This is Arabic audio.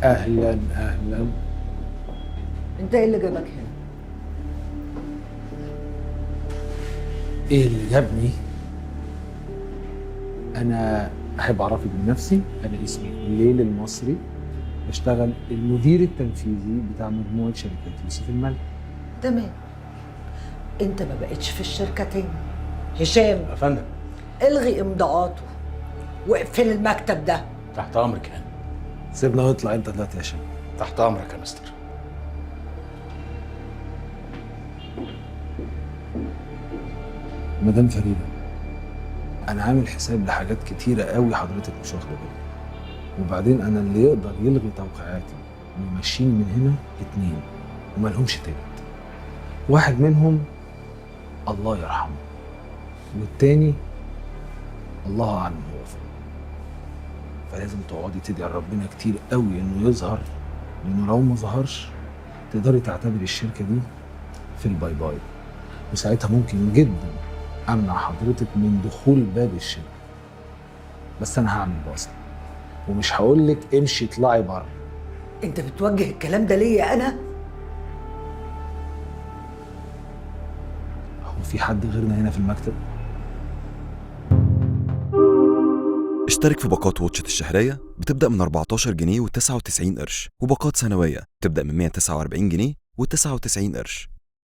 اهلا اهلا. انت ايه اللي جابك هنا؟ ايه اللي جابني؟ انا احب اعرفك بنفسي. انا اسمي الليل المصري، بشتغل المدير التنفيذي بتاع مجموعه شركات يوسف الملك. تمام. انت ما بقتش في الشركه تاني. هشام، يا فندم. الغي امضاءاته واقفل المكتب ده. تحت امرك يا هاني. سيبنا واطلع انت دلوقتي يا هشام. تحت امرك يا مستر. مدام فريده، انا عامل حساب لحاجات كتيره قوي حضرتك مش واخده بالك. وبعدين انا اللي يقدر يلغي توقيعاتي ويمشيني من هنا 2 وما لهمش تالت. واحد منهم الله يرحمه، والتاني الله اعلم هو فين. فلازم تقعدي تدعي ربنا كتير قوي انه يظهر، لانه لو ما ظهرش تقدري تعتبري الشركه دي في الباي باي، وساعتها ممكن جدا امنع حضرتك من دخول باب الشركه. بس انا هعمل بوصله، ومش هقول لك امشي اطلعي بره. انت بتوجه الكلام ده ليا انا؟ هو في حد غيرنا هنا في المكتب؟ اشترك في باقات واتشت الشهرية بتبدأ من 14 جنيه و99 قرش، وباقات سنوية بتبدأ من 149 جنيه و99 قرش.